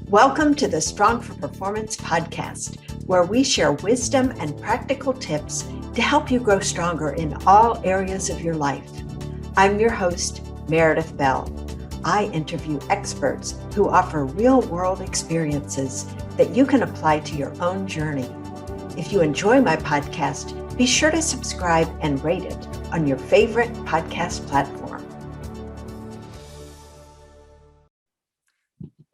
Welcome to the Strong for Performance podcast, where we share wisdom and practical tips to help you grow stronger in all areas of your life. I'm your host, Meredith Bell. I interview experts who offer real-world experiences that you can apply to your own journey. If you enjoy my podcast, be sure to subscribe and rate it on your favorite podcast platform.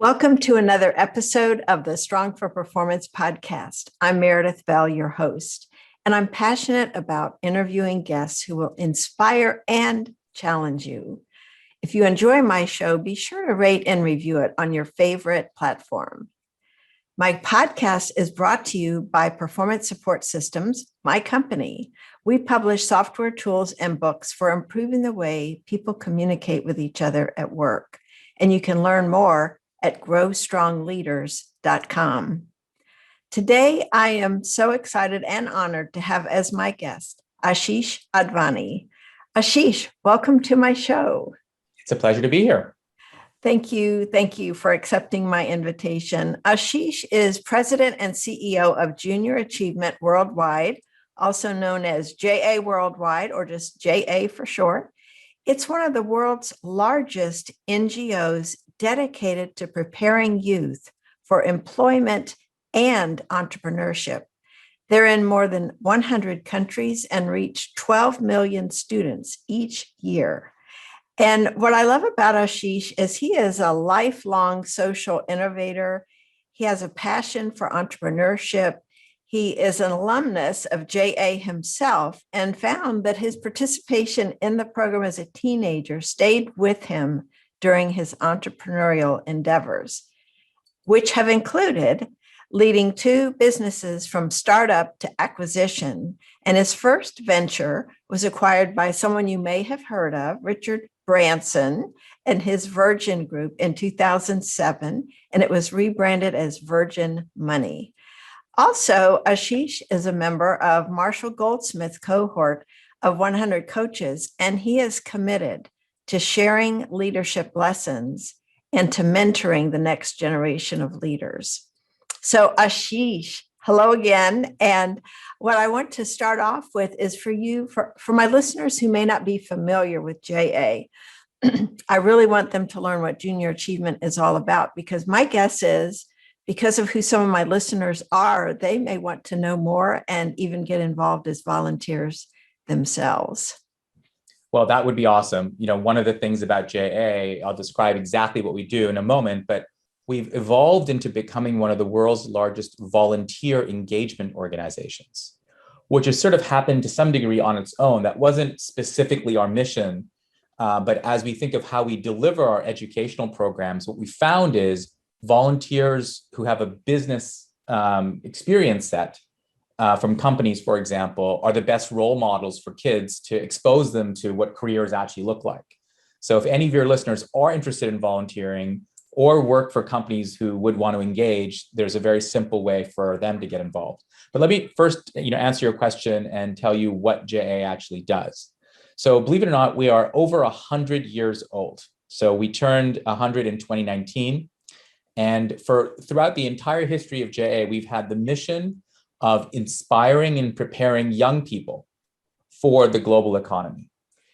Welcome to another episode of the Strong for Performance podcast. I'm Meredith Bell, your host, and I'm passionate about interviewing guests who will inspire and challenge you. If you enjoy my show, be sure to rate and review it on your favorite platform. My podcast is brought to you by Performance Support Systems, my company. We publish software tools and books for improving the way people communicate with each other at work. And you can learn more at growstrongleaders.com. Today, I am so excited and honored to have as my guest, Asheesh Advani. Asheesh, welcome to my show. It's a pleasure to be here. Thank you. Thank you for accepting my invitation. Asheesh is president and CEO of Junior Achievement Worldwide, also known as JA Worldwide, or just JA for short. It's one of the world's largest NGOs dedicated to preparing youth for employment and entrepreneurship. They're in more than 100 countries and reach 12 million students each year. And what I love about Asheesh is he is a lifelong social innovator. He has a passion for entrepreneurship. He is an alumnus of JA himself and found that his participation in the program as a teenager stayed with him during his entrepreneurial endeavors, which have included leading 2 businesses from startup to acquisition. And his first venture was acquired by someone you may have heard of, Richard Branson, and his Virgin Group in 2007, and it was rebranded as Virgin Money. Also, Asheesh is a member of Marshall Goldsmith's cohort of 100 coaches, and he is committed to sharing leadership lessons and to mentoring the next generation of leaders. So Asheesh, hello again. And what I want to start off with is for my listeners who may not be familiar with JA, I really want them to learn what Junior Achievement is all about, because my guess is, because of who some of my listeners are, they may want to know more and even get involved as volunteers themselves. Well, that would be awesome. You know, one of the things about JA, I'll describe exactly what we do in a moment, but we've evolved into becoming one of the world's largest volunteer engagement organizations, which has sort of happened to some degree on its own. That wasn't specifically our mission, but as we think of how we deliver our educational programs, what we found is volunteers who have a business experience set from companies, for example, are the best role models for kids to expose them to what careers actually look like. So if any of your listeners are interested in volunteering or work for companies who would want to engage, there's a very simple way for them to get involved. But let me first, answer your question and tell you what JA actually does. So believe it or not, we are over 100 years old. So we turned 100 in 2019. And throughout the entire history of JA, we've had the mission of inspiring and preparing young people for the global economy.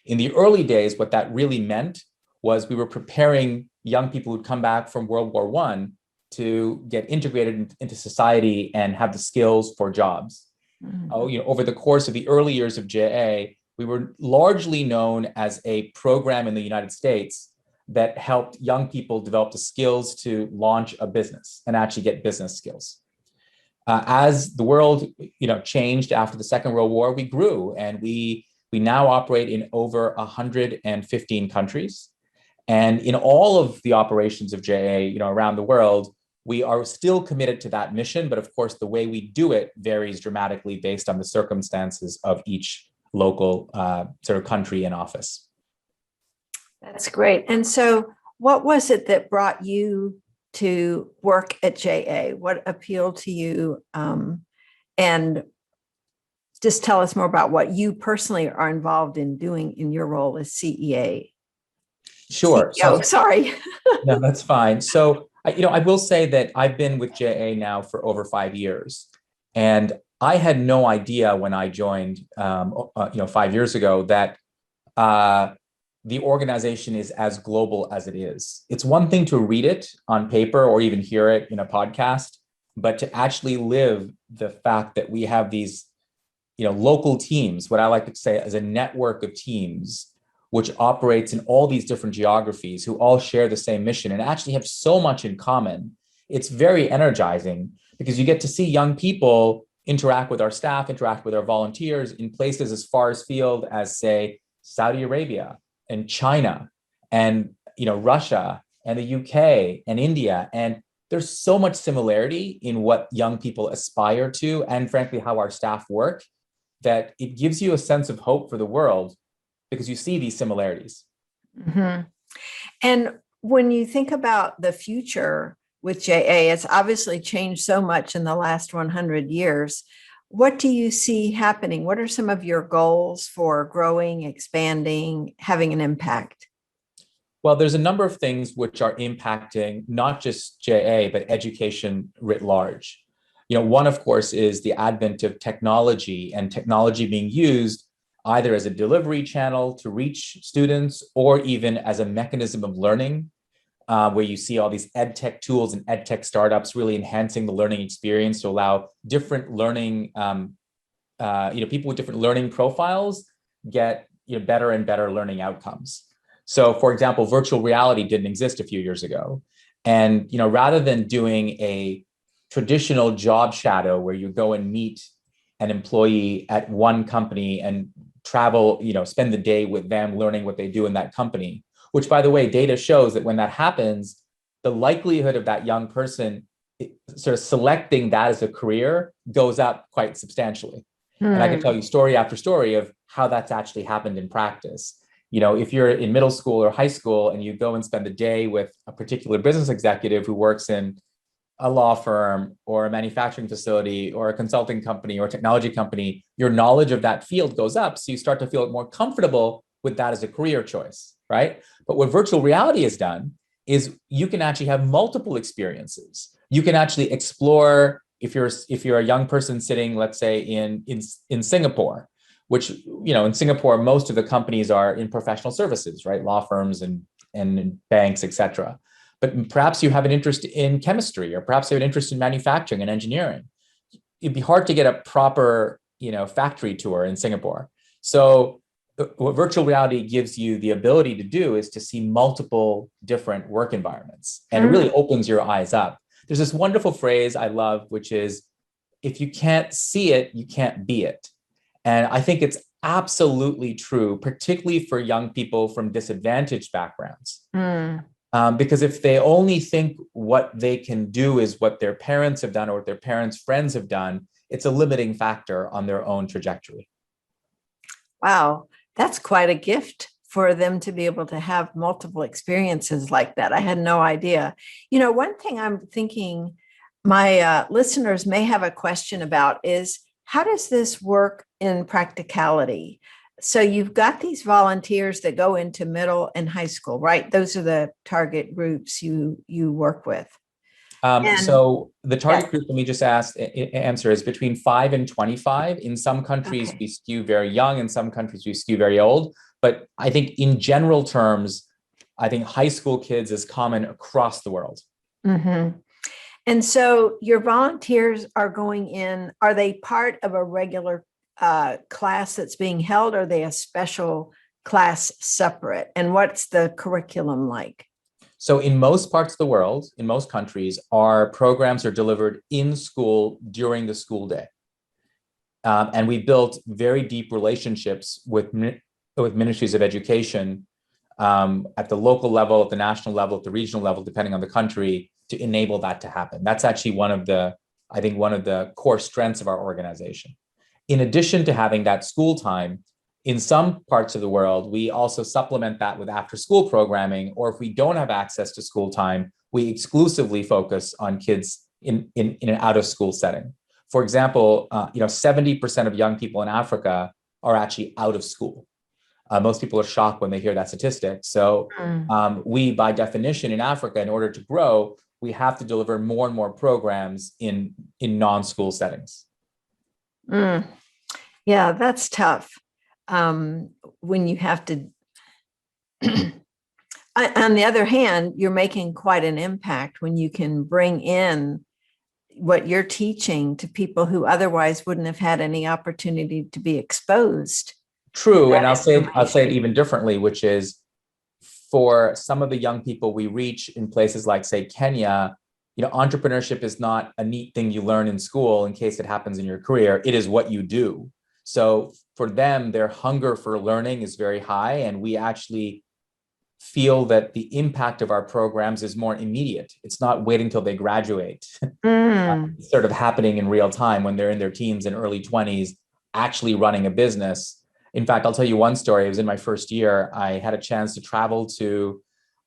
In the early days, what that really meant was we were preparing young people who'd come back from World War I to get integrated into society and have the skills for jobs. Mm-hmm. Over the course of the early years of JA, we were largely known as a program in the United States that helped young people develop the skills to launch a business and actually get business skills. As the world, changed after the Second World War, we grew, and we now operate in over 115 countries. And in all of the operations of JA, around the world, we are still committed to that mission. But of course, the way we do it varies dramatically based on the circumstances of each local sort of country and office. That's great. And so what was it that brought you to work at JA? What appealed to you? And just tell us more about what you personally are involved in doing in your role as CEA. Sure. CEO, sorry. No, that's fine. So I will say that I've been with JA now for over 5 years, and I had no idea when I joined, 5 years ago, that uh, the organization is as global as it is. It's one thing to read it on paper or even hear it in a podcast, but to actually live the fact that we have these, local teams, what I like to say as a network of teams, which operates in all these different geographies who all share the same mission and actually have so much in common. It's very energizing because you get to see young people interact with our staff, interact with our volunteers in places as far afield as, say, Saudi Arabia and China and Russia and the UK and India. And there's so much similarity in what young people aspire to and frankly how our staff work, that it gives you a sense of hope for the world because you see these similarities. Mm-hmm. And when you think about the future with JA, it's obviously changed so much in the last 100 years. What do you see happening? What are some of your goals for growing, expanding, having an impact? Well, there's a number of things which are impacting not just JA, but education writ large. One, of course, is the advent of technology and technology being used either as a delivery channel to reach students or even as a mechanism of learning, where you see all these ed tech tools and ed tech startups really enhancing the learning experience to allow different learning, people with different learning profiles get better and better learning outcomes. So, for example, virtual reality didn't exist a few years ago. And rather than doing a traditional job shadow where you go and meet an employee at one company and travel, spend the day with them learning what they do in that company, which, by the way, data shows that when that happens, the likelihood of that young person sort of selecting that as a career goes up quite substantially. And I can tell you story after story of how that's actually happened in practice. If you're in middle school or high school and you go and spend the day with a particular business executive who works in a law firm or a manufacturing facility or a consulting company or a technology company, your knowledge of that field goes up. So you start to feel more comfortable with that as a career choice, right? But what virtual reality has done is you can actually have multiple experiences. You can actually explore, if you're a young person sitting, let's say in Singapore, which, in Singapore, most of the companies are in professional services, right? Law firms and banks, et cetera. But perhaps you have an interest in chemistry, or perhaps you have an interest in manufacturing and engineering. It'd be hard to get a proper, factory tour in Singapore. So what virtual reality gives you the ability to do is to see multiple different work environments, and it really opens your eyes up. There's this wonderful phrase I love, which is, if you can't see it, you can't be it. And I think it's absolutely true, particularly for young people from disadvantaged backgrounds. Because if they only think what they can do is what their parents have done or what their parents' friends have done, it's a limiting factor on their own trajectory. Wow, that's quite a gift for them to be able to have multiple experiences like that. I had no idea. One thing I'm thinking my listeners may have a question about is, how does this work in practicality? So you've got these volunteers that go into middle and high school, right? Those are the target groups you work with. So the target group, let me just answer, is between 5 and 25. In some countries, we skew very young. In some countries, we skew very old. But I think in general terms, I think high school kids is common across the world. Mm-hmm. And so your volunteers are going in, are they part of a regular class that's being held, or are they a special class separate? And what's the curriculum like? So in most parts of the world, in most countries, our programs are delivered in school during the school day. And we built very deep relationships with ministries of education at the local level, at the national level, at the regional level, depending on the country, to enable that to happen. That's actually one of the core strengths of our organization. In addition to having that school time, in some parts of the world, we also supplement that with after-school programming, or if we don't have access to school time, we exclusively focus on kids in an out-of-school setting. For example, 70% of young people in Africa are actually out of school. Most people are shocked when they hear that statistic. So we, by definition, in Africa, in order to grow, we have to deliver more and more programs in non-school settings. Mm. Yeah, that's tough. When you have to, on the other hand, you're making quite an impact when you can bring in what you're teaching to people who otherwise wouldn't have had any opportunity to be exposed. True. And I'll say it even differently, which is for some of the young people we reach in places like, say, Kenya, entrepreneurship is not a neat thing you learn in school in case it happens in your career. It is what you do. So for them, their hunger for learning is very high. And we actually feel that the impact of our programs is more immediate. It's not waiting till they graduate. It's sort of happening in real time when they're in their teens and early 20s, actually running a business. In fact, I'll tell you one story. It was in my first year. I had a chance to travel to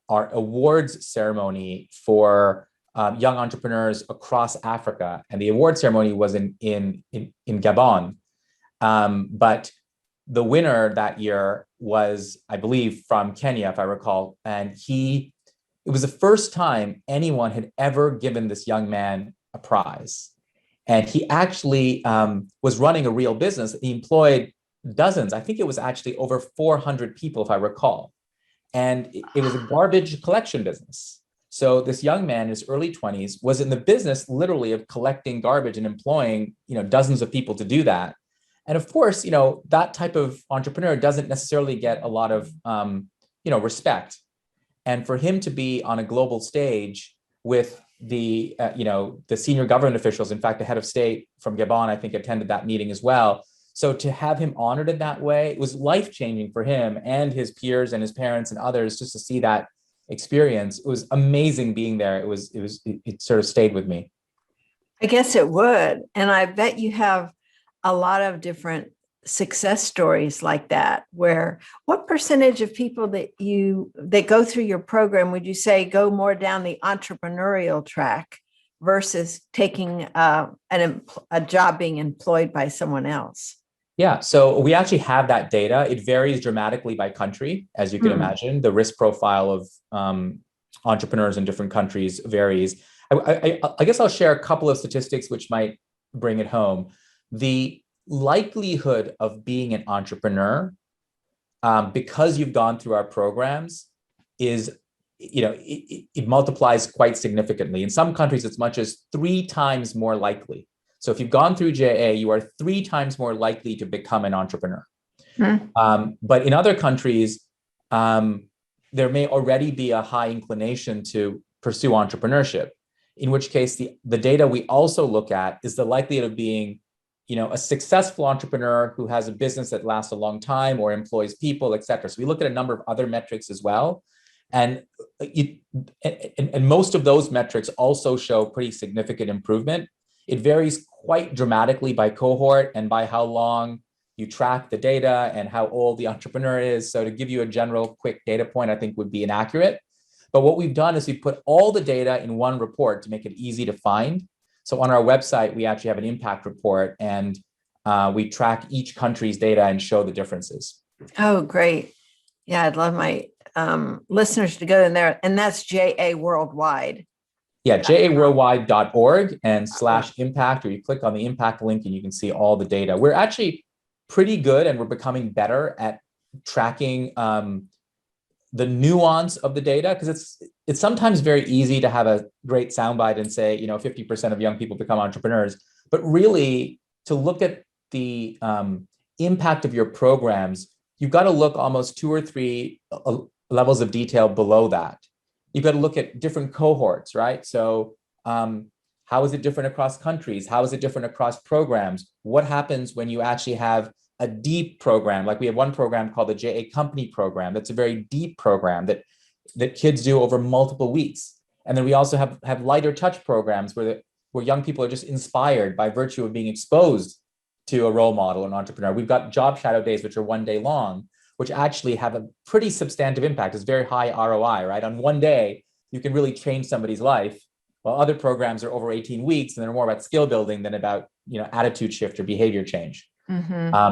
our awards ceremony for young entrepreneurs across Africa. And the award ceremony was in Gabon. But the winner that year was, I believe, from Kenya, if I recall. And it was the first time anyone had ever given this young man a prize. And he actually was running a real business. He employed dozens. I think it was actually over 400 people, if I recall. And it was a garbage collection business. So this young man in his early 20s was in the business literally of collecting garbage and employing, dozens of people to do that. And of course, that type of entrepreneur doesn't necessarily get a lot of, respect. And for him to be on a global stage with the senior government officials, in fact, the head of state from Gabon, I think, attended that meeting as well. So to have him honored in that way, it was life-changing for him and his peers and his parents and others just to see that experience. It was amazing being there. It sort of stayed with me. I guess it would. And I bet you have a lot of different success stories like that, where what percentage of people that go through your program would you say go more down the entrepreneurial track versus taking a job being employed by someone else? Yeah, so we actually have that data. It varies dramatically by country, as you can imagine. The risk profile of entrepreneurs in different countries varies. I guess I'll share a couple of statistics which might bring it home. The likelihood of being an entrepreneur, because you've gone through our programs, is, it multiplies quite significantly. In some countries, it's much as 3 times more likely. So if you've gone through JA, you are 3 times more likely to become an entrepreneur. But in other countries, there may already be a high inclination to pursue entrepreneurship, in which case the data we also look at is the likelihood of being a successful entrepreneur who has a business that lasts a long time or employs people, et cetera. So we look at a number of other metrics as well. And most of those metrics also show pretty significant improvement. It varies quite dramatically by cohort and by how long you track the data and how old the entrepreneur is. So to give you a general quick data point, I think would be inaccurate. But what we've done is we put all the data in one report to make it easy to find. So on our website, we actually have an impact report, and we track each country's data and show the differences. Oh, great. Yeah, I'd love my listeners to go in there. And that's JA Worldwide. Yeah, jaworldwide.org and /impact, or you click on the impact link and you can see all the data. We're actually pretty good, and we're becoming better at tracking the nuance of the data, because it's sometimes very easy to have a great soundbite and say, 50% of young people become entrepreneurs, but really to look at the impact of your programs, you've got to look almost 2 or 3 levels of detail below that. You've got to look at different cohorts, right? So how is it different across countries? How is it different across programs? What happens when you actually have a deep program? Like we have one program called the JA Company Program. That's a very deep program that kids do over multiple weeks. And then we also have lighter touch programs where young people are just inspired by virtue of being exposed to a role model, an entrepreneur. We've got job shadow days, which are 1 day long, which actually have a pretty substantive impact. It's very high ROI, right? On 1 day, you can really change somebody's life, while other programs are over 18 weeks and they're more about skill building than about attitude shift or behavior change.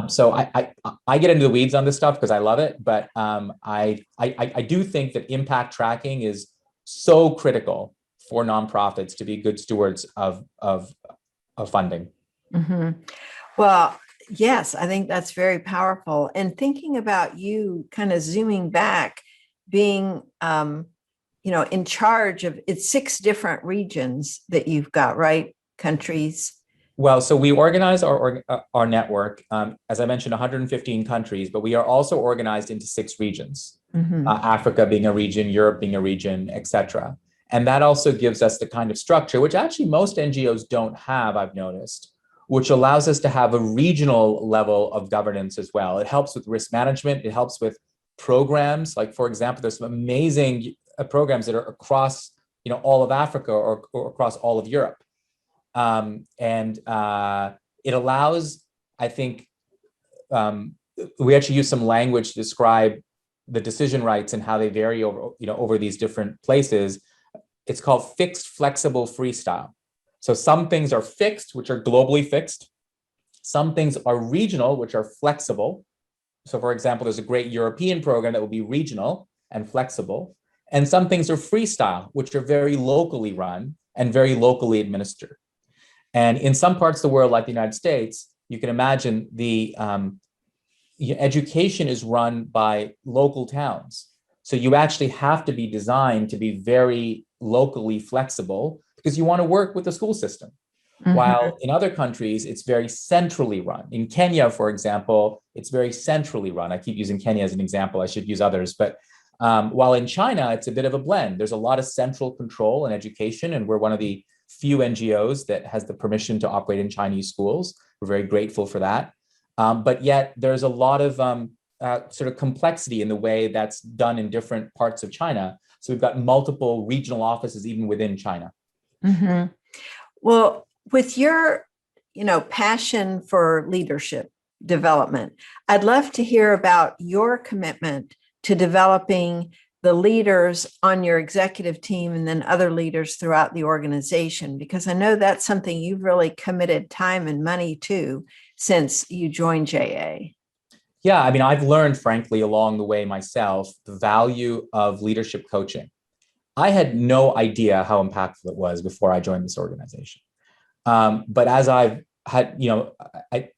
So I get into the weeds on this stuff because I love it, but I do think that impact tracking is so critical for nonprofits to be good stewards of funding. Mhm. Well, yes, I think that's very powerful. And thinking about you kind of zooming back, being, in charge of it's 6 different regions that you've got, right? Countries. Well, so we organize our network, as I mentioned, 115 countries, but we are also organized into 6 regions, Mhm. Africa being a region, Europe being a region, et cetera. And that also gives us the kind of structure, which actually most NGOs don't have, I've noticed, which allows us to have a regional level of governance as well. It helps with risk management. It helps with programs. Like, for example, there's some amazing programs that are across, all of Africa or across all of Europe. And it allows, I think, we actually use some language to describe the decision rights and how they vary over these different places. It's called fixed, flexible, freestyle. So some things are fixed, which are globally fixed. Some things are regional, which are flexible. So for example, there's a great European program that will be regional and flexible. And some things are freestyle, which are very locally run and very locally administered. And in some parts of the world, like the United States, you can imagine the education is run by local towns. So you actually have to be designed to be very locally flexible because you want to work with the school system. Mhm. While in other countries, it's very centrally run. In Kenya, for example, it's very centrally run. I keep using Kenya as an example. I should use others. But while in China, it's a bit of a blend. There's a lot of central control in education, and we're one of the few NGOs that has the permission to operate in Chinese schools. We're very grateful for that. But yet there's a lot of sort of complexity in the way that's done in different parts of China. So we've got multiple regional offices even within China. Mhm. Well, with your, passion for leadership development, I'd love to hear about your commitment to developing the leaders on your executive team and then other leaders throughout the organization, because I know that's something you've really committed time and money to since you joined JA. Yeah, I mean, I've learned, frankly, along the way myself, the value of leadership coaching. I had no idea how impactful it was before I joined this organization. But as I've had,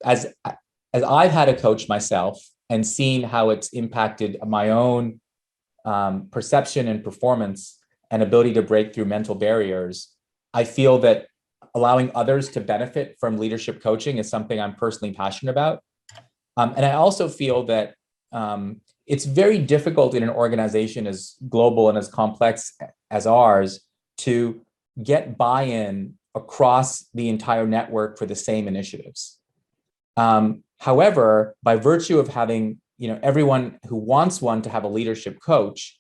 as I've had a coach myself and seen how it's impacted my own perception and performance and ability to break through mental barriers, I feel that allowing others to benefit from leadership coaching is something I'm personally passionate about. And I also feel that it's very difficult in an organization as global and as complex as ours to get buy-in across the entire network for the same initiatives. However, by virtue of having everyone who wants one to have a leadership coach,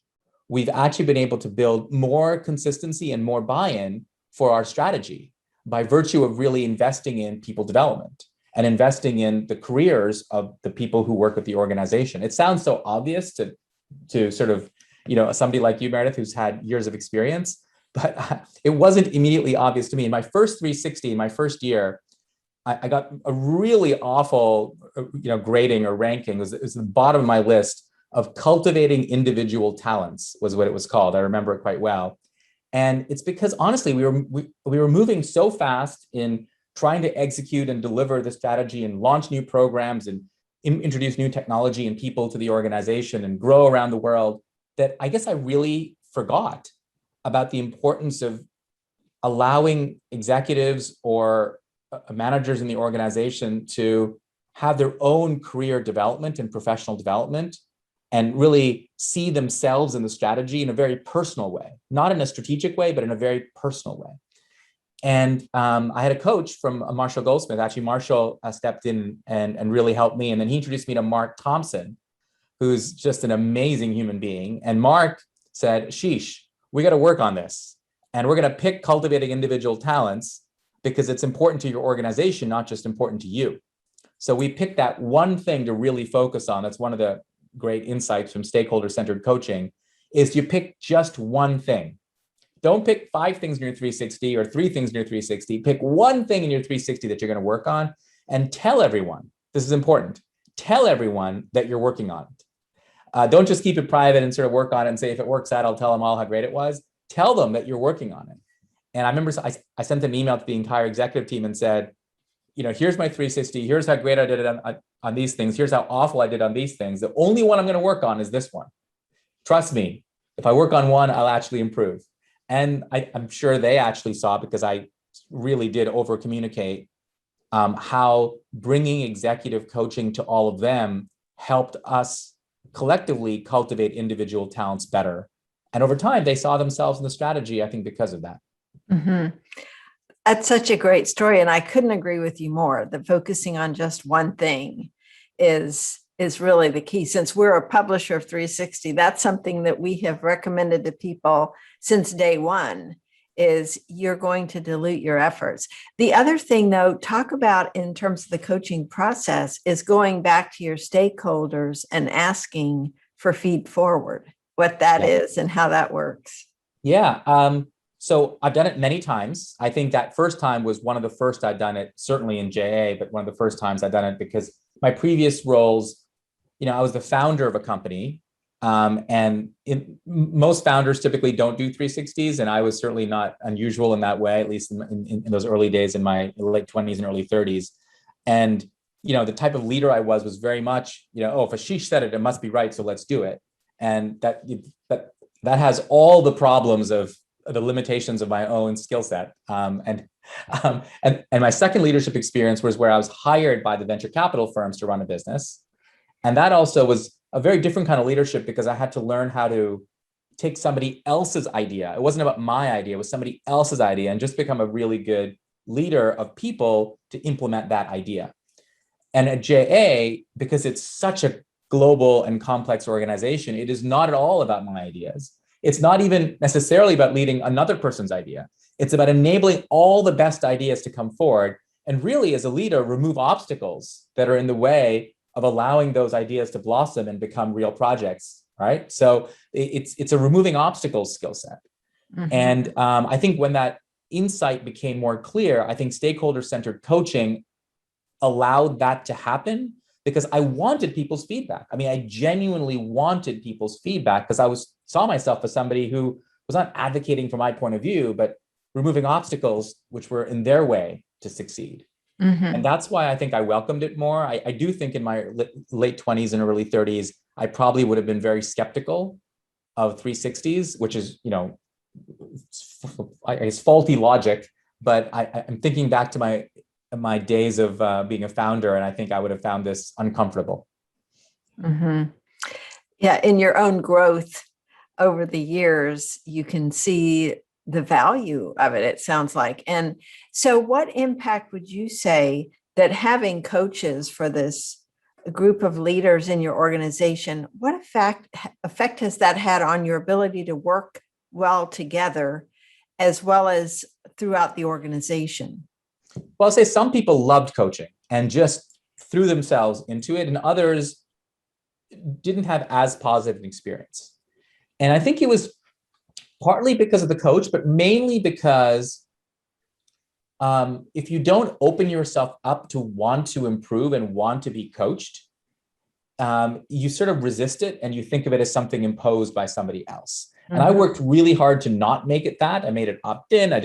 we've actually been able to build more consistency and more buy-in for our strategy by virtue of really investing in people development and investing in the careers of the people who work with the organization. It sounds so obvious to sort of, somebody like you, Meredith, who's had years of experience, but it wasn't immediately obvious to me. In my first 360, in my first year, I got a really awful, grading or ranking. It was the bottom of my list of cultivating individual talents was what it was called. I remember it quite well. And it's because honestly, we were moving so fast in trying to execute and deliver the strategy and launch new programs and introduce new technology and people to the organization and grow around the world that I guess I really forgot about the importance of allowing executives or managers in the organization to have their own career development and professional development and really see themselves in the strategy in a very personal way, not in a strategic way, but in a very personal way. And I had a coach from Marshall Goldsmith. Actually, Marshall stepped in and really helped me. And then he introduced me to Mark Thompson, who's just an amazing human being. And Mark said, Asheesh, we got to work on this. And we're going to pick cultivating individual talents because it's important to your organization, not just important to you. So we picked that one thing to really focus on. That's one of the great insights from stakeholder-centered coaching is you pick just one thing. Don't pick 5 things in your 360 or 3 things in your 360. Pick one thing in your 360 that you're going to work on and tell everyone, this is important, tell everyone that you're working on it. Don't just keep it private and sort of work on it and say, if it works out, I'll tell them all how great it was. Tell them that you're working on it. And I remember I sent an email to the entire executive team and said, here's my 360. Here's how great I did it on these things. Here's how awful I did on these things. The only one I'm going to work on is this one. Trust me, if I work on one, I'll actually improve. And I'm sure they actually saw, because I really did over communicate, how bringing executive coaching to all of them helped us collectively cultivate individual talents better. And over time, they saw themselves in the strategy, I think, because of that. Mm-hmm. That's such a great story. And I couldn't agree with you more that focusing on just one thing is really the key. Since we're a publisher of 360, that's something that we have recommended to people since day one, is you're going to dilute your efforts. The other thing, though, talk about in terms of the coaching process is going back to your stakeholders and asking for feed forward, what that is and how that works. Yeah. So I've done it many times. I think that first time was one of the first I'd done it, certainly in JA, but one of the first times I'd done it because my previous roles, I was the founder of a company. And most founders typically don't do 360s. And I was certainly not unusual in that way, at least in those early days in my late 20s and early 30s. And, the type of leader I was very much, if Asheesh said it, it must be right. So let's do it. And that has all the problems of the limitations of my own skill set. And my second leadership experience was where I was hired by the venture capital firms to run a business. And that also was a very different kind of leadership because I had to learn how to take somebody else's idea. It wasn't about my idea, it was somebody else's idea, and just become a really good leader of people to implement that idea. And at JA, because it's such a global and complex organization, it is not at all about my ideas. It's not even necessarily about leading another person's idea. It's about enabling all the best ideas to come forward, and really, as a leader, remove obstacles that are in the way of allowing those ideas to blossom and become real projects, right? So it's a removing obstacles skill set. Mm-hmm. And I think when that insight became more clear, I think stakeholder-centered coaching allowed that to happen because I wanted people's feedback. I mean, I genuinely wanted people's feedback because I saw myself as somebody who was not advocating for my point of view, but removing obstacles which were in their way to succeed. Mm-hmm. And that's why I think I welcomed it more. I do think in my late 20s and early 30s, I probably would have been very skeptical of 360s, which is, it's faulty logic. But I'm thinking back to my days of being a founder, and I think I would have found this uncomfortable. Mm-hmm. Yeah, in your own growth over the years, you can see the value of it sounds like. And so what impact would you say that having coaches for this group of leaders in your organization, what effect has that had on your ability to work well together as well as throughout the organization? Well, I'll say some people loved coaching and just threw themselves into it, and others didn't have as positive an experience. And I think it was partly because of the coach, but mainly because if you don't open yourself up to want to improve and want to be coached, you sort of resist it and you think of it as something imposed by somebody else. Mm-hmm. And I worked really hard to not make it that. I made it opt-in. I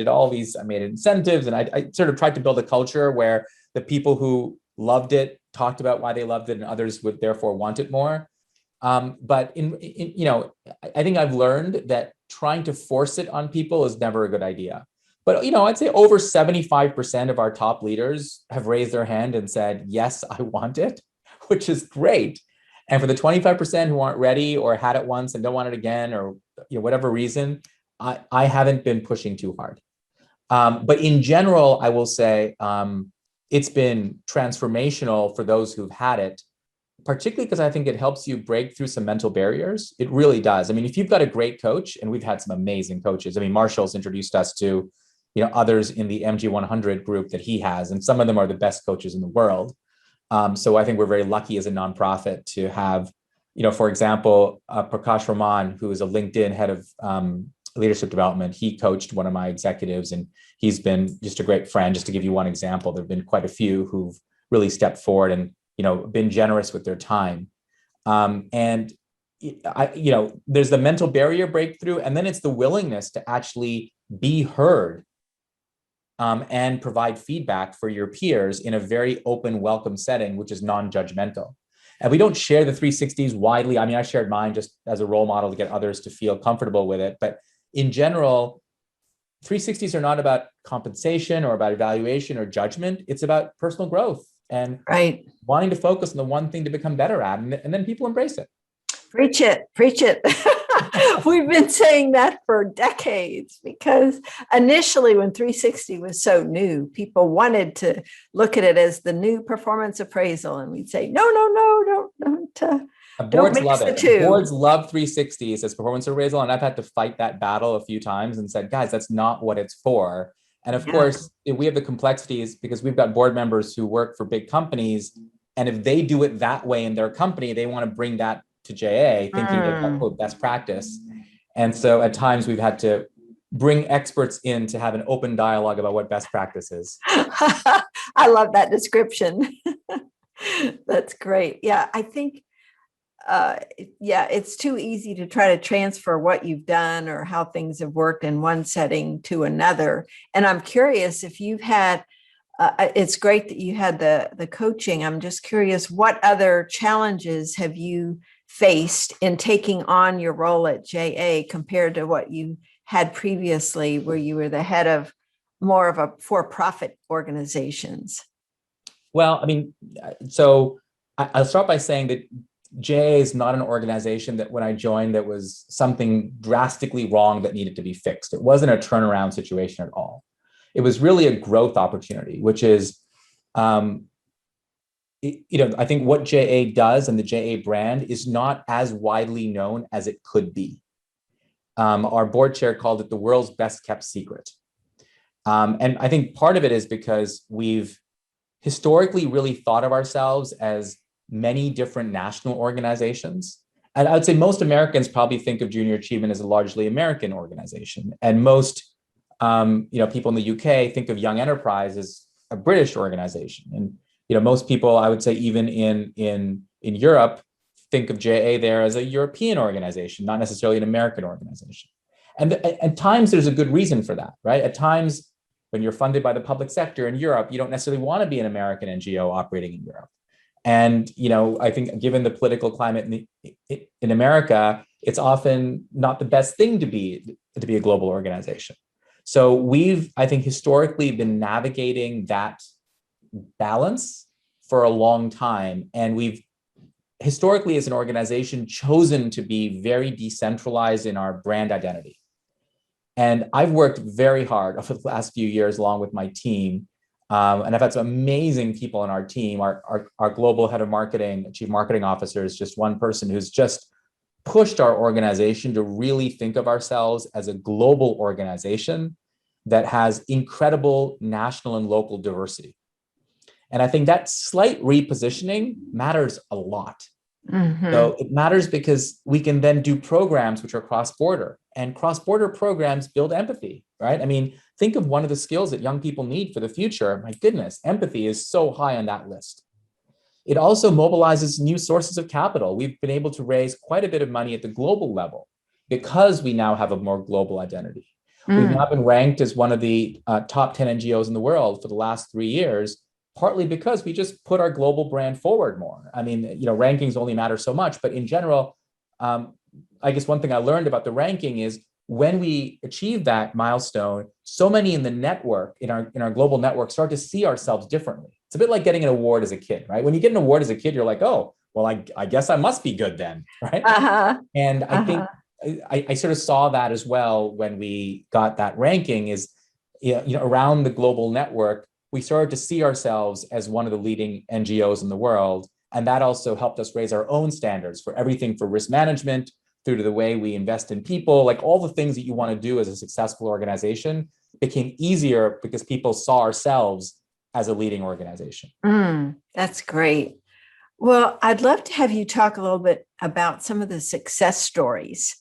made incentives, and I sort of tried to build a culture where the people who loved it talked about why they loved it, and others would therefore want it more. But I think I've learned that trying to force it on people is never a good idea. But, I'd say over 75% of our top leaders have raised their hand and said, yes, I want it, which is great. And for the 25% who aren't ready or had it once and don't want it again, or whatever reason, I haven't been pushing too hard. But in general, I will say it's been transformational for those who've had it, particularly because I think it helps you break through some mental barriers. It really does. I mean, if you've got a great coach, and we've had some amazing coaches. I mean, Marshall's introduced us to, others in the MG 100 group that he has, and some of them are the best coaches in the world. So I think we're very lucky as a nonprofit to have, for example, Prakash Raman, who is a LinkedIn head of leadership development. He coached one of my executives, and he's been just a great friend. Just to give you one example, there have been quite a few who've really stepped forward and been generous with their time. And there's the mental barrier breakthrough, and then it's the willingness to actually be heard and provide feedback for your peers in a very open, welcome setting, which is non-judgmental. And we don't share the 360s widely. I mean, I shared mine just as a role model to get others to feel comfortable with it. But in general, 360s are not about compensation or about evaluation or judgment. It's about personal growth and wanting to focus on the one thing to become better at. And then people embrace it. Preach it, preach it. We've been saying that for decades because initially when 360 was so new, people wanted to look at it as the new performance appraisal. And we'd say, no, don't mix the two. Boards love 360s as performance appraisal. And I've had to fight that battle a few times and said, guys, that's not what it's for. And of course, we have the complexities because we've got board members who work for big companies. And if they do it that way in their company, they want to bring that to JA thinking it's quote best practice. And so at times we've had to bring experts in to have an open dialogue about what best practice is. I love that description. That's great. Yeah, I think, it's too easy to try to transfer what you've done or how things have worked in one setting to another. And I'm curious if you've had, it's great that you had the coaching. I'm just curious, what other challenges have you faced in taking on your role at JA compared to what you had previously, where you were the head of more of a for-profit organizations? Well, I mean, so I'll start by saying that JA is not an organization that when I joined, that was something drastically wrong that needed to be fixed. It wasn't a turnaround situation at all. It was really a growth opportunity, which is, I think what JA does and the JA brand is not as widely known as it could be. Our board chair called it the world's best kept secret. And I think part of it is because we've historically really thought of ourselves as many different national organizations. And I would say most Americans probably think of Junior Achievement as a largely American organization. And most people in the UK think of Young Enterprise as a British organization. And most people, I would say, even in Europe, think of JA there as a European organization, not necessarily an American organization. And at times, there's a good reason for that, right? At times, when you're funded by the public sector in Europe, you don't necessarily want to be an American NGO operating in Europe. And I think given the political climate in America, it's often not the best thing to be a global organization. So we've, I think, historically been navigating that balance for a long time. And we've historically, as an organization, chosen to be very decentralized in our brand identity. And I've worked very hard over the last few years along with my team. And I've had some amazing people on our team. Our global head of marketing, chief marketing officer, is just one person who's just pushed our organization to really think of ourselves as a global organization that has incredible national and local diversity. And I think that slight repositioning matters a lot. Mm-hmm. So it matters because we can then do programs which are cross-border, and cross-border programs build empathy, right? I mean, think of one of the skills that young people need for the future. My goodness, empathy is so high on that list. It also mobilizes new sources of capital. We've been able to raise quite a bit of money at the global level because we now have a more global identity. We've now been ranked as one of the top 10 NGOs in the world for the last 3 years, partly because we just put our global brand forward more. I mean, rankings only matter so much, but in general, I guess one thing I learned about the ranking is when we achieve that milestone, so many in the network, in our global network, start to see ourselves differently. It's a bit like getting an award as a kid, right? When you get an award as a kid, you're like, oh, well, I guess I must be good then, right? And I think I sort of saw that as well when we got that ranking is, around the global network, we started to see ourselves as one of the leading NGOs in the world. And that also helped us raise our own standards for everything from risk management through to the way we invest in people, like all the things that you want to do as a successful organization became easier because people saw ourselves as a leading organization. That's great. Well, I'd love to have you talk a little bit about some of the success stories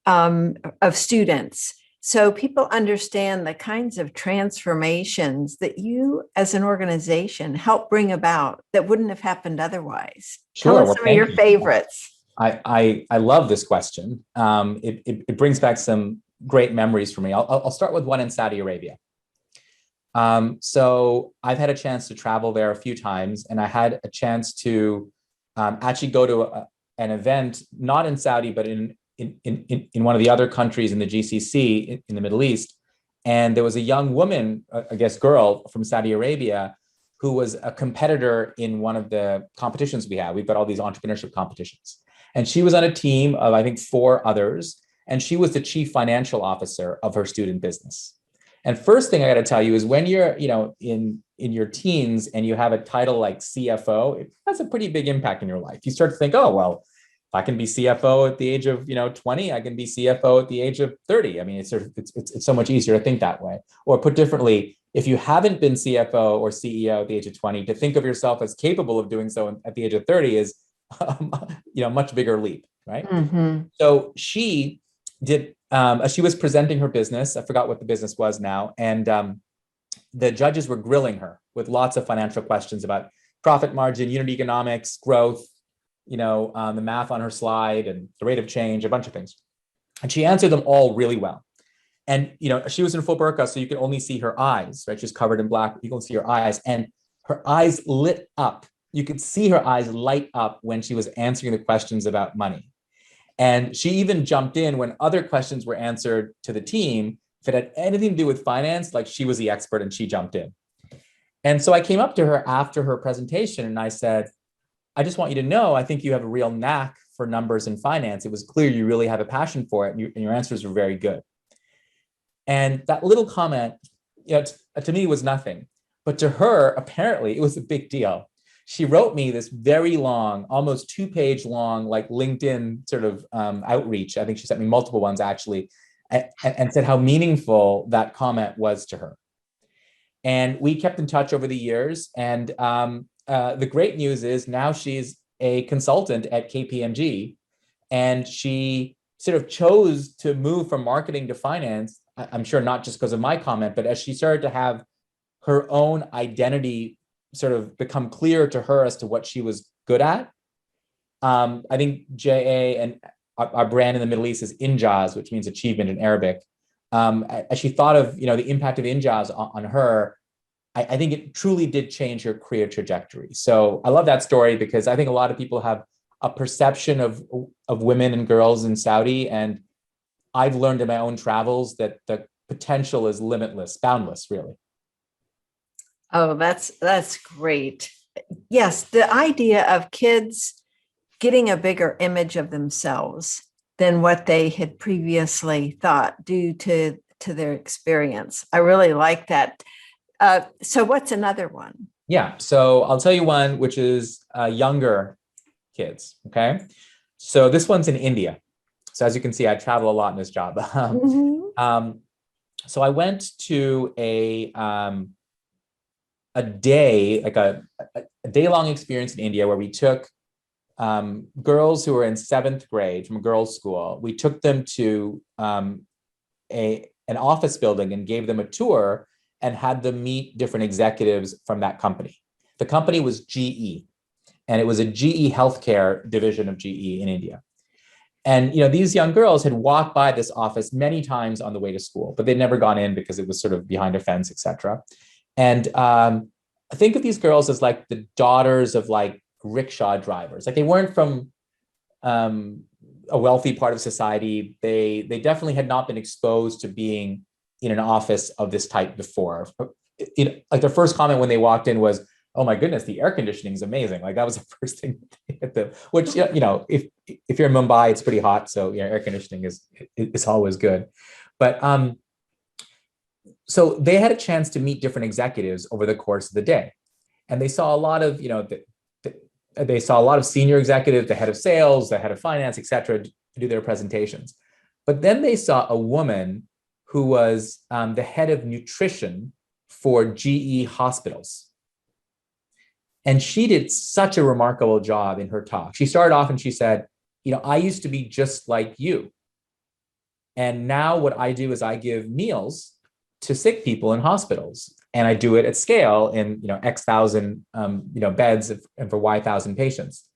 of students, so people understand the kinds of transformations that you as an organization help bring about that wouldn't have happened otherwise. Sure. Tell us some of your favorites. I love this question. It brings back some great memories for me. I'll start with one in Saudi Arabia. So I've had a chance to travel there a few times, and I had a chance to actually go to an event, not in Saudi, but in one of the other countries in the GCC in the Middle East. And there was a young woman, I guess girl from Saudi Arabia, who was a competitor in one of the competitions we have. We've got all these entrepreneurship competitions. And she was on a team of, I think, 4 others. And she was the chief financial officer of her student business. And first thing I got to tell you is when you're, in your teens and you have a title like CFO, it has a pretty big impact in your life. You start to think, oh, well, if I can be CFO at the age of 20, I can be CFO at the age of 30. I mean, it's so much easier to think that way. Or put differently, if you haven't been CFO or CEO at the age of 20, to think of yourself as capable of doing so at the age of 30 is a much bigger leap, right? Mm-hmm. So she did. She was presenting her business. I forgot what the business was now, and the judges were grilling her with lots of financial questions about profit margin, unit economics, growth, the math on her slide and the rate of change, a bunch of things. And she answered them all really well. And, she was in full burqa, so you could only see her eyes, right? She's covered in black. You can see her eyes, and her eyes lit up. You could see her eyes light up when she was answering the questions about money. And she even jumped in when other questions were answered to the team. If it had anything to do with finance, like she was the expert and she jumped in. And so I came up to her after her presentation and I said, I just want you to know, I think you have a real knack for numbers and finance. It was clear you really have a passion for it, and your answers were very good. And that little comment, to me was nothing, but to her, apparently it was a big deal. She wrote me this very long, almost 2-page long, like LinkedIn sort of outreach. I think she sent me multiple ones actually, and said how meaningful that comment was to her. And we kept in touch over the years. And the great news is now she's a consultant at KPMG, and she sort of chose to move from marketing to finance. I'm sure not just because of my comment, but as she started to have her own identity sort of become clear to her as to what she was good at. I think JA and our brand in the Middle East is Injaz, which means achievement in Arabic. As she thought of, the impact of Injaz on her, I think it truly did change her career trajectory. So I love that story because I think a lot of people have a perception of women and girls in Saudi. And I've learned in my own travels that the potential is limitless, boundless, really. Oh, that's great. Yes, the idea of kids getting a bigger image of themselves than what they had previously thought due to their experience. I really like that. So what's another one? Yeah, so I'll tell you one, which is younger kids, okay? So this one's in India. So as you can see, I travel a lot in this job. So I went to a day, like a day-long experience in India where we took girls who were in 7th grade from a girls' school. We took them to an office building and gave them a tour and had them meet different executives from that company. The company was GE, and it was a GE healthcare division of GE in India. And these young girls had walked by this office many times on the way to school, but they'd never gone in because it was sort of behind a fence, et cetera. And I think of these girls as like the daughters of like rickshaw drivers. Like they weren't from a wealthy part of society. They definitely had not been exposed to being in an office of this type before. Like their first comment when they walked in was, "Oh my goodness, the air conditioning is amazing." Like that was the first thing they hit them. Which if you're in Mumbai, it's pretty hot, so air conditioning is always good. But so they had a chance to meet different executives over the course of the day, and they saw a lot of they saw a lot of senior executives, the head of sales, the head of finance, et cetera, to do their presentations. But then they saw a woman who was the head of nutrition for GE hospitals. And she did such a remarkable job in her talk. She started off and she said, I used to be just like you. And now what I do is I give meals to sick people in hospitals. And I do it at scale in X thousand beds and for Y thousand patients.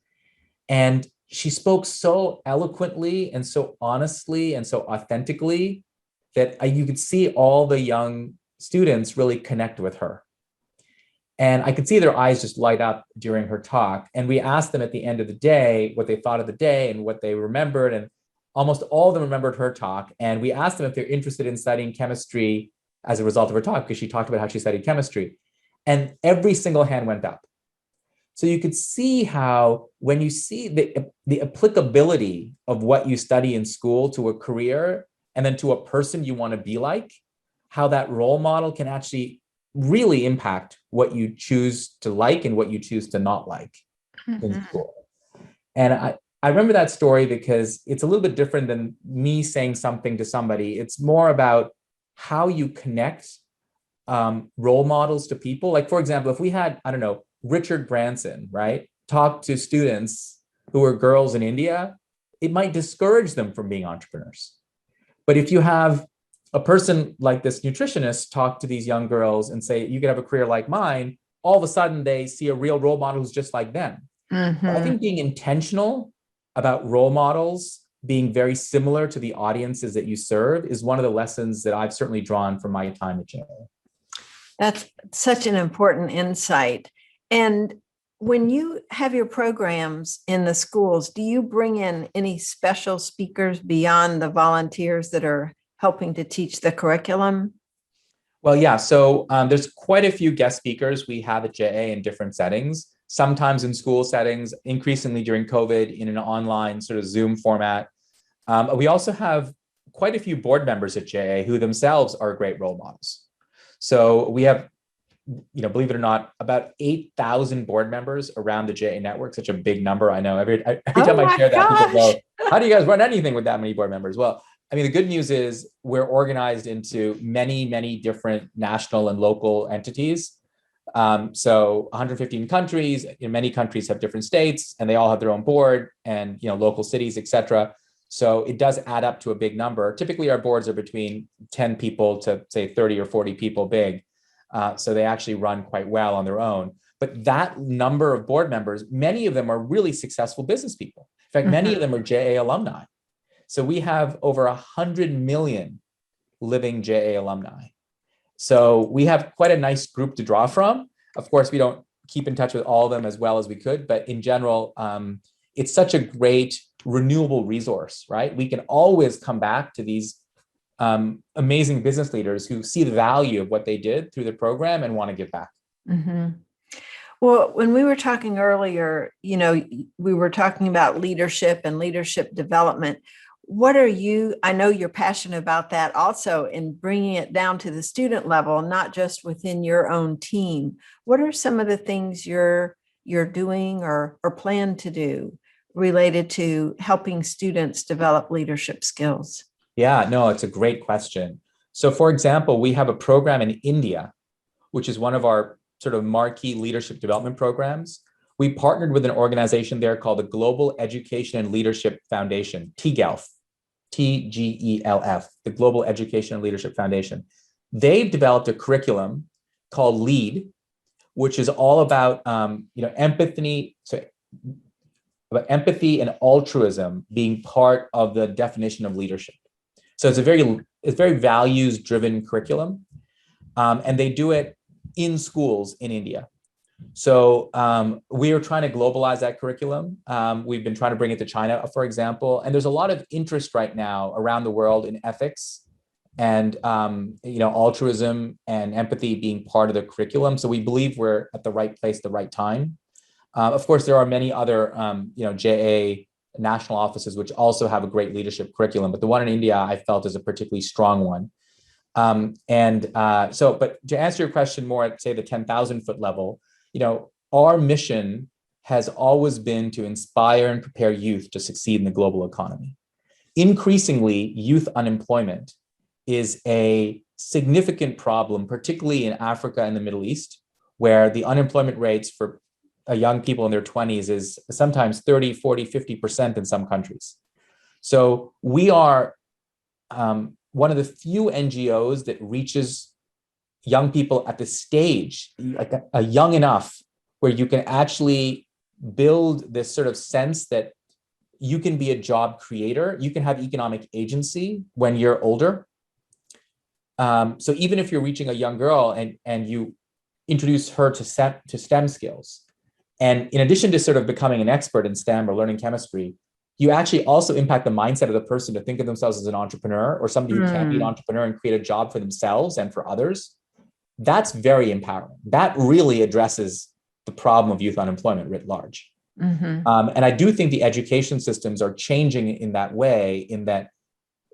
And she spoke so eloquently and so honestly and so authentically that you could see all the young students really connect with her. And I could see their eyes just light up during her talk. And we asked them at the end of the day what they thought of the day and what they remembered. And almost all of them remembered her talk. And we asked them if they're interested in studying chemistry as a result of her talk, because she talked about how she studied chemistry. And every single hand went up. So you could see how when you see the applicability of what you study in school to a career and then to a person you want to be like, how that role model can actually really impact what you choose to like and what you choose to not like in school. And I remember that story because it's a little bit different than me saying something to somebody. It's more about how you connect role models to people. Like, for example, if we had, I don't know, Richard Branson, right, talk to students who are girls in India, it might discourage them from being entrepreneurs. But if you have a person like this nutritionist talk to these young girls and say, you could have a career like mine, all of a sudden they see a real role model who's just like them. I think being intentional about role models being very similar to the audiences that you serve is one of the lessons that I've certainly drawn from my time at JA. That's such an important insight. And when you have your programs in the schools, do you bring in any special speakers beyond the volunteers that are helping to teach the curriculum? Well, yeah. So there's quite a few guest speakers we have at JA in different settings, sometimes in school settings, increasingly during COVID in an online sort of Zoom format. We also have quite a few board members at JA who themselves are great role models. So we have, believe it or not, about 8,000 board members around the JA network, such a big number. I know every time I share that, people go, how do you guys run anything with that many board members? Well, I mean, the good news is we're organized into many, many different national and local entities. So 115 countries, many countries have different states and they all have their own board and, local cities, et cetera. So it does add up to a big number. Typically our boards are between 10 people to say 30 or 40 people big. So they actually run quite well on their own. But that number of board members, many of them are really successful business people. In fact, many of them are JA alumni. So we have over 100 million living JA alumni. So we have quite a nice group to draw from. Of course, we don't keep in touch with all of them as well as we could, but in general, it's such a great renewable resource, right? We can always come back to these amazing business leaders who see the value of what they did through the program and want to give back. Well, when we were talking earlier, we were talking about leadership and leadership development. I know you're passionate about that also in bringing it down to the student level, not just within your own team. What are some of the things you're doing or plan to do related to helping students develop leadership skills? Yeah, no, it's a great question. So for example, we have a program in India, which is one of our sort of marquee leadership development programs. We partnered with an organization there called the Global Education and Leadership Foundation, TGELF, TGELF, the Global Education and Leadership Foundation. They've developed a curriculum called LEAD, which is all about empathy and altruism being part of the definition of leadership. So it's very values-driven curriculum, and they do it in schools in India. So we are trying to globalize that curriculum. We've been trying to bring it to China, for example, and there's a lot of interest right now around the world in ethics and altruism and empathy being part of the curriculum. So we believe we're at the right place, the right time. Of course, there are many other JA national offices which also have a great leadership curriculum, but the one in India I felt is a particularly strong one. But to answer your question more at, say, the 10,000 foot level, our mission has always been to inspire and prepare youth to succeed in the global economy. Increasingly, youth unemployment is a significant problem, particularly in Africa and the Middle East, where the unemployment rates for young people in their 20s is sometimes 30, 40, 50% in some countries. So we are one of the few NGOs that reaches young people at the stage, like a young enough, where you can actually build this sort of sense that you can be a job creator, you can have economic agency when you're older. So even if you're reaching a young girl and you introduce her to STEM skills, and in addition to sort of becoming an expert in STEM or learning chemistry, you actually also impact the mindset of the person to think of themselves as an entrepreneur or somebody who can be an entrepreneur and create a job for themselves and for others. That's very empowering. That really addresses the problem of youth unemployment writ large. And I do think the education systems are changing in that way, in that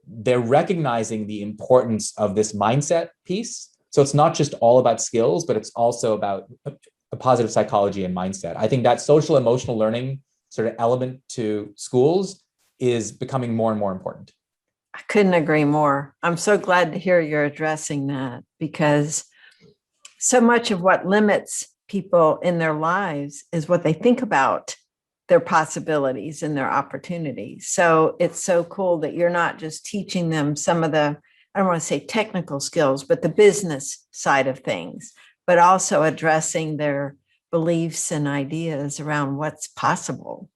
they're recognizing the importance of this mindset piece. So it's not just all about skills, but it's also about a positive psychology and mindset. I think that social emotional learning sort of element to schools is becoming more and more important. I couldn't agree more. I'm so glad to hear you're addressing that, because so much of what limits people in their lives is what they think about their possibilities and their opportunities. So it's so cool that you're not just teaching them some of the, I don't want to say technical skills, but the business side of things, but also addressing their beliefs and ideas around what's possible.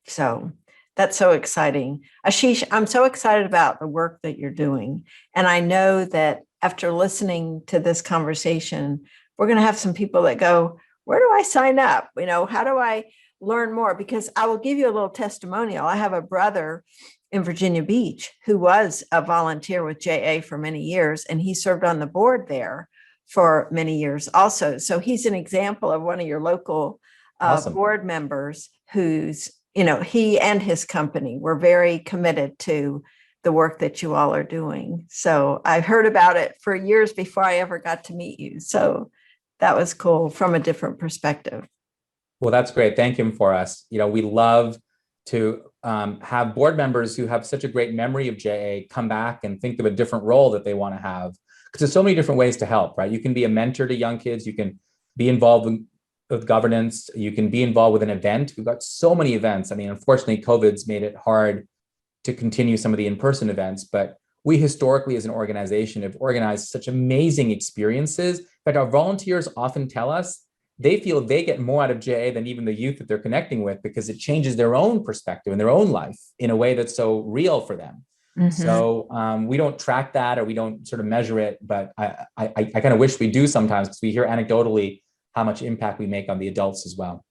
So that's so exciting. Asheesh, I'm so excited about the work that you're doing. And I know that after listening to this conversation, we're going to have some people that go, where do I sign up? How do I learn more? Because I will give you a little testimonial. I have a brother in Virginia Beach who was a volunteer with JA for many years, and he served on the board there for many years also. So he's an example of one of your local Awesome. board members who's, he and his company were very committed to the work that you all are doing. So I've heard about it for years before I ever got to meet you. So that was cool from a different perspective. Well, that's great. Thank him for us. We love to have board members who have such a great memory of JA come back and think of a different role that they want to have. Because there's so many different ways to help, right? You can be a mentor to young kids. You can be involved with governance. You can be involved with an event. We've got so many events. I mean, unfortunately, COVID's made it hard to continue some of the in-person events, but we historically as an organization have organized such amazing experiences. In fact, our volunteers often tell us they feel they get more out of JA than even the youth that they're connecting with, because it changes their own perspective and their own life in a way that's so real for them. So we don't track that, or we don't sort of measure it, but I kind of wish we do sometimes, because we hear anecdotally how much impact we make on the adults as well.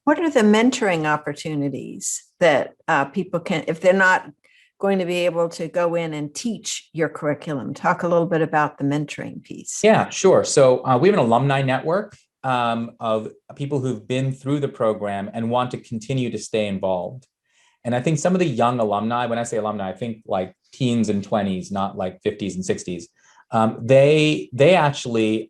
What are the mentoring opportunities that people can, if they're not going to be able to go in and teach your curriculum? Talk a little bit about the mentoring piece. Yeah, sure. So we have an alumni network of people who've been through the program and want to continue to stay involved. And I think some of the young alumni, when I say alumni, I think like teens and 20s, not like 50s and 60s. They actually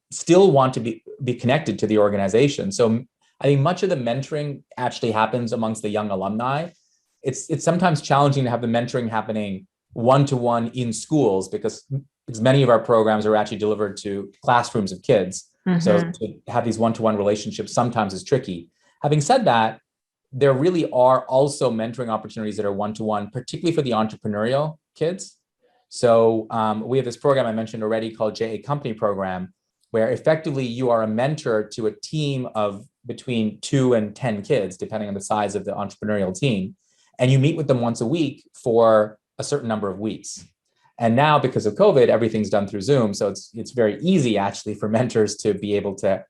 still want to be connected to the organization. So I think much of the mentoring actually happens amongst the young alumni. It's sometimes challenging to have the mentoring happening one-to-one in schools, because many of our programs are actually delivered to classrooms of kids. So to have these one-to-one relationships sometimes is tricky. Having said that, there really are also mentoring opportunities that are one-to-one, particularly for the entrepreneurial kids. So we have this program I mentioned already called JA Company Program, where effectively you are a mentor to a team of between 2 and 10 kids, depending on the size of the entrepreneurial team. And you meet with them once a week for a certain number of weeks. And now, because of COVID, everything's done through Zoom. So it's very easy actually for mentors to be able to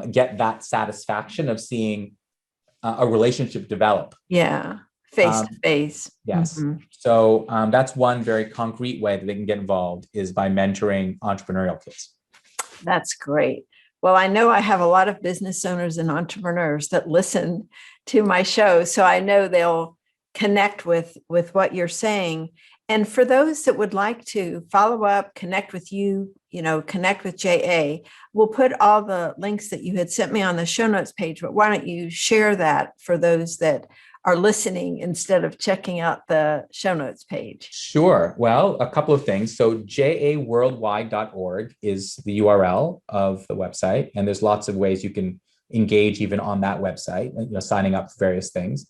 get that satisfaction of seeing a relationship develop. Yeah, face to face. Yes. So that's one very concrete way that they can get involved, is by mentoring entrepreneurial kids. That's great. Well, I know I have a lot of business owners and entrepreneurs that listen to my show, so I know they'll connect with what you're saying. And for those that would like to follow up, connect with you, connect with JA, we'll put all the links that you had sent me on the show notes page, but why don't you share that for those that are listening instead of checking out the show notes page? Sure. Well, a couple of things. So jaworldwide.org is the URL of the website, and there's lots of ways you can engage even on that website, signing up for various things.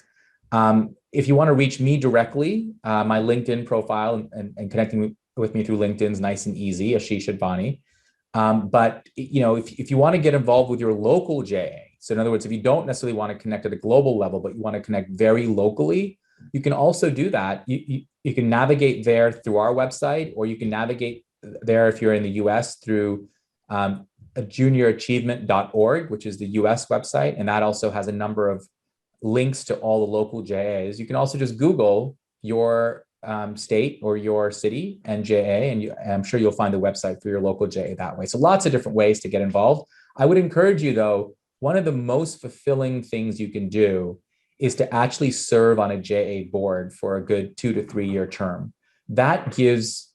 If you want to reach me directly, my LinkedIn profile and connecting with me through LinkedIn is nice and easy, Asheesh Advani. But if you want to get involved with your local JA, so in other words, if you don't necessarily want to connect at a global level, but you want to connect very locally, you can also do that. You can navigate there through our website, or you can navigate there if you're in the US through juniorachievement.org, which is the US website. And that also has a number of links to all the local JAs. You can also just Google your state or your city and JA, and I'm sure you'll find the website for your local JA that way. So lots of different ways to get involved. I would encourage you, though, one of the most fulfilling things you can do is to actually serve on a JA board for a good 2 to 3 year term. That gives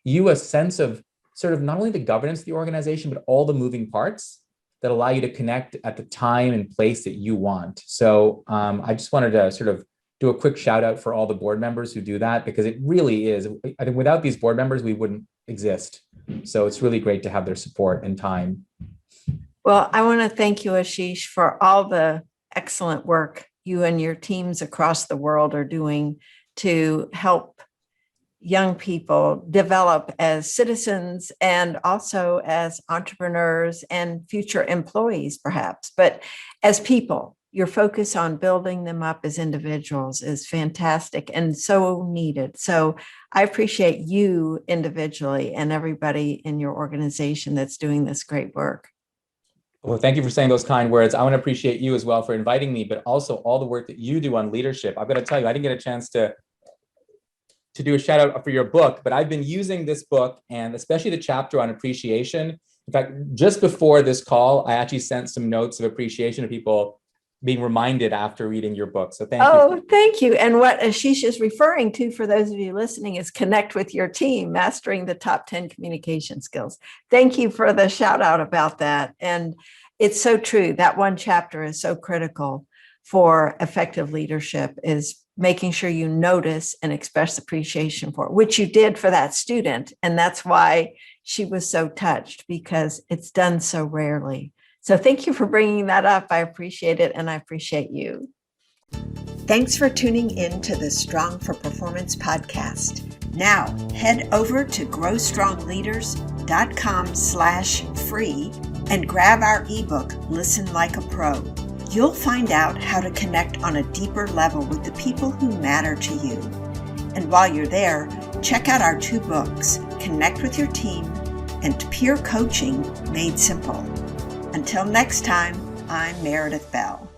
you a sense of sort of not only the governance of the organization, but all the moving parts that allow you to connect at the time and place that you want. So I just wanted to sort of do a quick shout out for all the board members who do that, because it really is, I think without these board members, we wouldn't exist. So it's really great to have their support and time. Well, I want to thank you, Asheesh, for all the excellent work you and your teams across the world are doing to help young people develop as citizens and also as entrepreneurs and future employees, perhaps, but as people. Your focus on building them up as individuals is fantastic and so needed. So I appreciate you individually and everybody in your organization that's doing this great work. Well, thank you for saying those kind words. I want to appreciate you as well for inviting me, but also all the work that you do on leadership. I've got to tell you, I didn't get a chance to do a shout out for your book, but I've been using this book and especially the chapter on appreciation. In fact, just before this call, I actually sent some notes of appreciation to people being reminded after reading your book. So thank you. Oh, thank you. And what Asheesh is referring to, for those of you listening, is connect with your team, mastering the top 10 communication skills. Thank you for the shout out about that. And it's so true. That one chapter is so critical for effective leadership, is making sure you notice and express appreciation for it, which you did for that student. And that's why she was so touched, because it's done so rarely. So thank you for bringing that up. I appreciate it, and I appreciate you. Thanks for tuning in to the Strong for Performance podcast. Now head over to growstrongleaders.com/free and grab our ebook, Listen Like a Pro. You'll find out how to connect on a deeper level with the people who matter to you. And while you're there, check out our 2 books, Connect with Your Team and Peer Coaching Made Simple. Until next time, I'm Meredith Bell.